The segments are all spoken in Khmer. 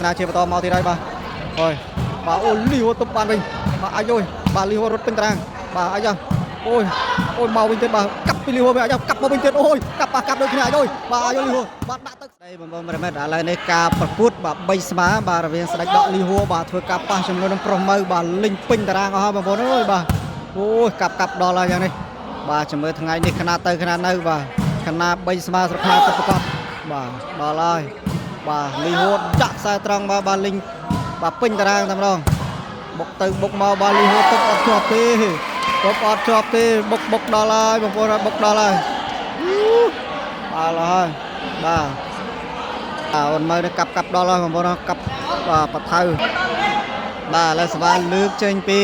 ស្នាជាបន្តមកទៀតហើយបាទអើយបាទអូលីហូទប់បានវិញបាទអាយយបាទលីហូរត់ពេញតារាងបាទអាយ៉ាអូយមកវិញទៀតបាទកាប់ពីលីហូវិញអាយ៉ាកាប់មកវិញទៀតអូយកាប់ដូចគ្នាអាយយបាទអាយលីហូបាទដាក់ទឹកស្ដីបងប្អូនប្រិមិត្តឥឡូវនេះការប្រកួតបាទ3ស្មើបាទរវាងស្ដេចដកលីហូបាទធ្វើការប៉ះចំនួននឹងប្រុសម៉ៅបាទលេងពេញតារាងអស់ហើយបងប្អូនអើយបាទអូយកាប់ដល់ហើយយ៉ាងនេះបាទចាំមើលថ្ងៃនេះខណៈទៅខណៈនៅបាទខណៈ3ស្មើស្រុកខ្មែរទៅប្រកបបាទដល់ហើយបាទលីហូដាក់ខ្សែត្រង់បាទលេងបាទពេញតារាងតែម្ដងបុកទៅបុកមកបាទលីហូទឹកអត់ជាប់ទេបុកដល់ហើយបងប្អូនបុកដល់ហើយបាទអូនមើលនេះកាប់ដល់ហើយបងប្អូនកាប់បាទបថៅបាទឥឡូវស្វាលើកចេញពី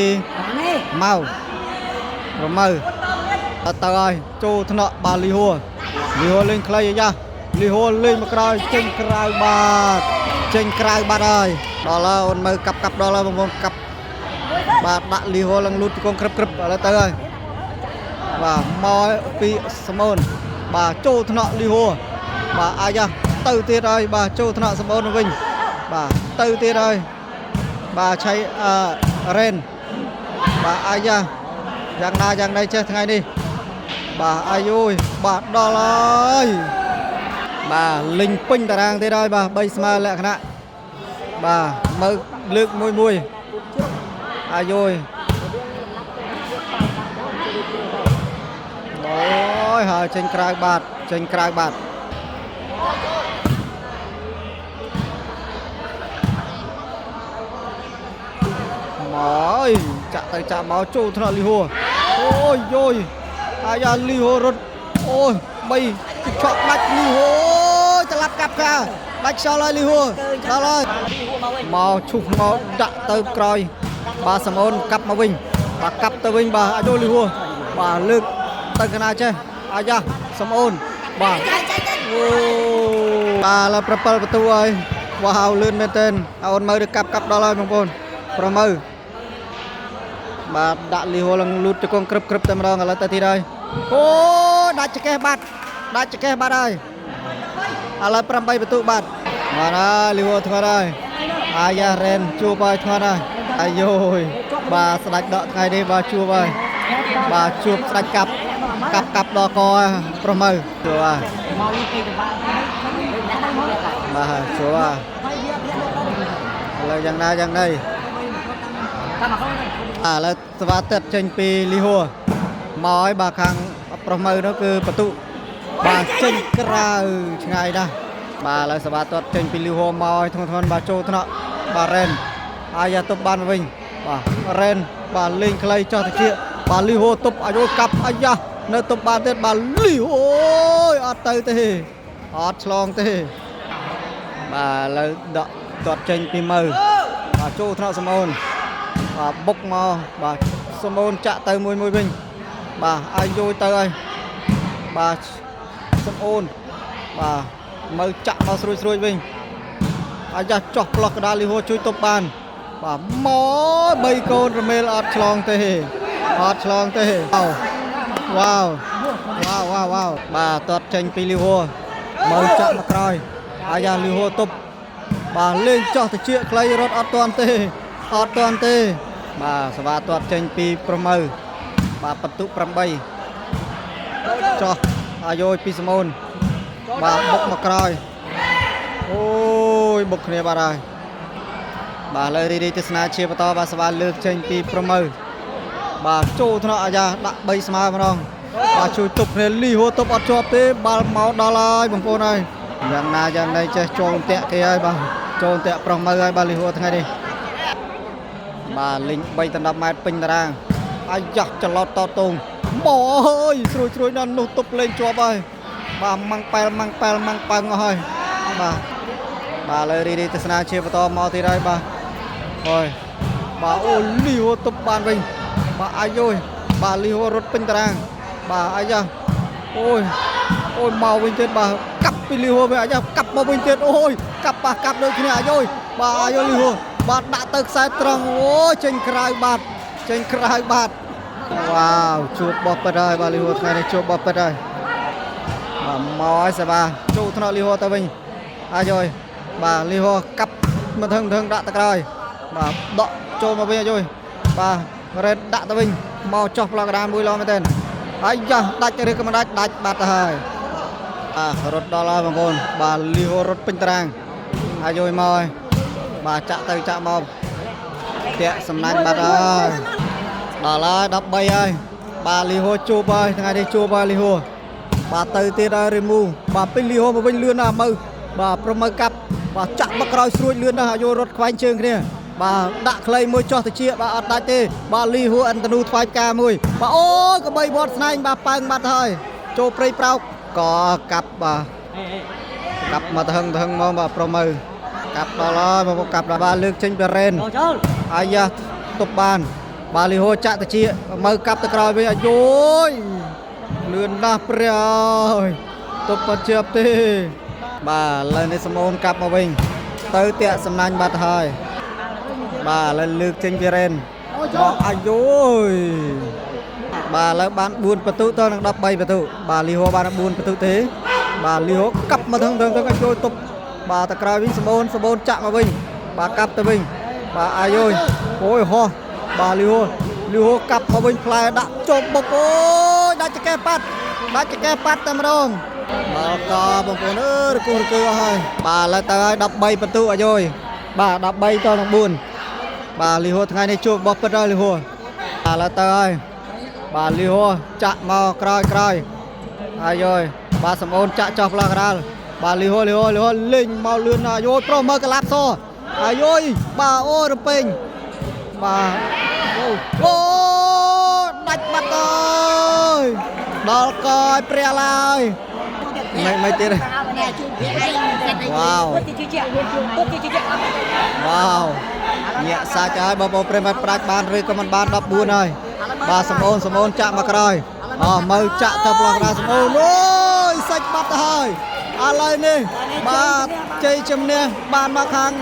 ម៉ៅរមើទៅហើយចូលថ្នាក់បាទលីហូលេងខ្លីអាយ៉ាលីហូលេងមកក្រោយចេញក្រៅបាត់ហើយដល់ហើយអូនមើលកាប់ដល់ហើយបងប្អូនកាប់បាទដាក់លីហូឡើងលូតកងក្រឹបឥឡូវទៅហើយបាទមកពីសមូនបាទចូលថ្នាក់លីហូបាទអាយ៉ាទៅទៀតហើយបាទចូលថ្នាក់សមូនវិញបាទទៅទៀតហើយបាទឆៃរ៉េនបាទអាយ៉ាយ៉ាងណាយ៉ាងណីចេះថ្ងៃនេះបាទអាយយបាទដល់ហើយបាទលេងពេញតារាងទៀតហើយបាទ3ស្មើលក្ខណៈបាទមើលលើកមួយអាយយអូយហើយចេញក្រៅបាត់មកចាក់ទៅចាក់មកចូលថ្នាក់លីហូអូយយយអាយ៉ាលីហូរត់អូយ3ឆក់ដាច់លីហូច្រឡប់កាប់ខាដាច់ខ្យល់ហើយលីហូដល់ហើយមកឈុះមកដាក់ទៅក្រោយបាទសមូនកាប់មកវិញបាទកាប់ទៅវិញបាទអាយលីហូបាទលើកទៅកណាចេះអាយ៉ាសមូនបាទអូបាទឡើយ7បន្ទូហើយវ៉ាវលឿនមែនទែនអូនមើលទៅកាប់ដល់ហើយបងប្អូនប្រមើបាទដាក់លីហូឡើងលូតទៅកងក្រឹបតែម្ដងឥឡូវទៅទៀតហើយអូដាច់ចកេះបាត់ហើយឥឡូវ8បន្ទូបាត់បាទហើយលីហូធ្ងន់ហើយអាយ៉ារ៉េនជួបហើយធ្ងន់ហើយអាយយបាទស្ដាច់ដកថ្ងៃនេះបាទជួបហើយបាទជួបស្ដាច់កាប់ដល់កប្រុសមើជួបហើយបាទជួបហើយឥឡូវយ៉ាងណាយ៉ាងណីឥឡូវស្វាទឹកចេញពីលីហូមកឲ្យបាទខាងប្រុសមើនោះគឺបន្ទុបាទចេញក្រៅឆ្ងាយណាស់បាទឥឡូវស្វាទឹកចេញពីលីហូមកឲ្យធ្ងន់បាទចូលថ្នាក់បាទរ៉េនអាយ៉ាទប់បានវិញបាទរ៉េនបាទលេងខ្លីចោះតិចបាទលីហូទប់អាយុកាប់អាយ៉ានៅទប់បានទៀតបាទលីហូអត់ទៅទេអត់ឆ្លងទេបាទឥឡូវដកទាត់ចេញពីមើបាទចូលថ្នាក់សមូនបាទបុកមកបាទសមូនចាក់ទៅមួយវិញបាទអាយយទៅហើយបាទសមអូនបាទមើលចាក់មកស្រួយវិញអាយ៉ាចោះផ្លោះកដាលលីហូជួយទប់បានបាទមក3កូនរមេលអត់ឆ្លងទេវ៉ាវបាទទាត់ចេញពីលីហូមើលចាក់មកក្រោយអាយ៉ាលីហូទប់បាទលេងចោះតិចខ្លីរត់អត់ទាន់ទេបាទសវ៉ាទាត់ចេញពីប្រមើបាទបន្ទុ8ចោះអាយយពីសមូនបាទបុកមកក្រោយអូយបុកគ្នាបាត់ហើយបាទលើរីទស្សនាជាបន្តបាទសវ៉ាលើកចេញពីប្រមើបាទចូលថ្នាក់អាយ៉ាដាក់3ស្មើម្ដងបាទជួយទប់គ្នាលីហូទប់អត់ជាប់ទេបាល់មកដល់ហើយបងប្អូនហើយយ៉ាងណាយ៉ាងណីចេះចូលតាក់គេហើយបាទចូលតាក់ប្រុសមើហើយបាទលីហូថ្ងៃនេះបាទលេង3ដណ្ដប់ម៉ែត្រពេញតារាងអាយ៉ាច្រឡោតតតងមកអើយស្រួយណាស់នោះទប់លេងជាប់ហើយបាទម៉ាំងប៉ែលអស់ហើយបាទលើរីទស្សនាជាបន្តមកទៀតហើយបាទអូយបាទអូលីហូទប់បានវិញបាទអាយយបាទលីហូរត់ពេញតារាងបាទអាយ៉ាអូយមកវិញទៀតបាទកាប់ពីលីហូវិញអាយ៉ាកាប់មកវិញទៀតអូយកាប់ដូចគ្នាអាយយបាទអាយលីហូបាទដាក់ទៅខ្សែត្រង់អូយចេញក្រៅបាត់វ៉ាវជួបបោះពិតហើយបាទលីហូថ្ងៃនេះជួបបោះពិតហើយបាទមកឲ្យសេបាចូលថ្នាក់លីហូទៅវិញអាយយបាទលីហូកាប់ mà thằng đã ta cài bà đọ cho mà bây giờ bà red đã ta bình mau chọc là đàn bùi lo mà tên ai da đạch cái cái mà đạch bát hai rốt đó là bằng bồn bà liho rốt pin trang ai rồi mau bà chạm tay chạm mau tiện sầm nanh bát ơi đó là đập bay ơi bà liho chua bay thằng ai đây chua bay liho bà tay tiệt ơi remove bà pin liho mà bình lươn à mơ bà promo cặp bà chạm bắt rồi xuôi lươn đó vô rốt khoanh chương kia bà đã clay môi cho thì chia bà ở đại tê bà liho anh tanu thoái ca môi bà ôi cái bay bọt này bà pang bát thôi cho prey prao có cặp mà thằng mà promo cặp đó là một cặp là ba lương trên beren ai da tục bàn bà liho chạm thì chia mơ cặp từ rồi bây giờ rồi lươn đạp rồi tục bật chập thì bà lên đây môn cặp mà mình tới tiện sầm nanh bát hơi bà lên lược trên beren bỏ ai rồi bà lấy bán buôn bật tự tôi đang đập bay bật tự bà liho bà đang buôn bật tự thế bà liho cặp mà thằng cái trôi tục bà ta cài với sầm chạm mà mình bà cặp tới mình bà ai rồi ôi ho bà liho cặp mà mình phải đã chộp bọc ôi đã chạy ke pat tâm rong bà co bông bồn ơi cô hơi bà lại tới đập bay bật tự rồi bà đập bay cho thằng buôn bà liho thằng này chụp bọc bật ra liho bà lại tới bà liho chạm mau cài ai rồi bà sầm ôn chạm chọc là ra bà liho linh mau lươn à vô pro mơ cái lap so ai rồi bà ôi được pin bà ô đạch mặt ơi đó coi pre lại mấy tiếng này wow nhẹ xa trái bao pre mặt prach ban rồi còn ban đập buôn rồi bà sầm ôn chạm mà rồi mơ chạm tập là ra sầm ôn ôi sạch mặt hơiอะไรนี่bà chơi chấm nè bà mặc hàng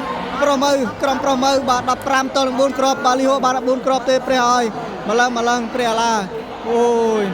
promo bà đập pram tol 4 crop bà liho bà đập 4 crop tê pre ơi mà lần pre la ôi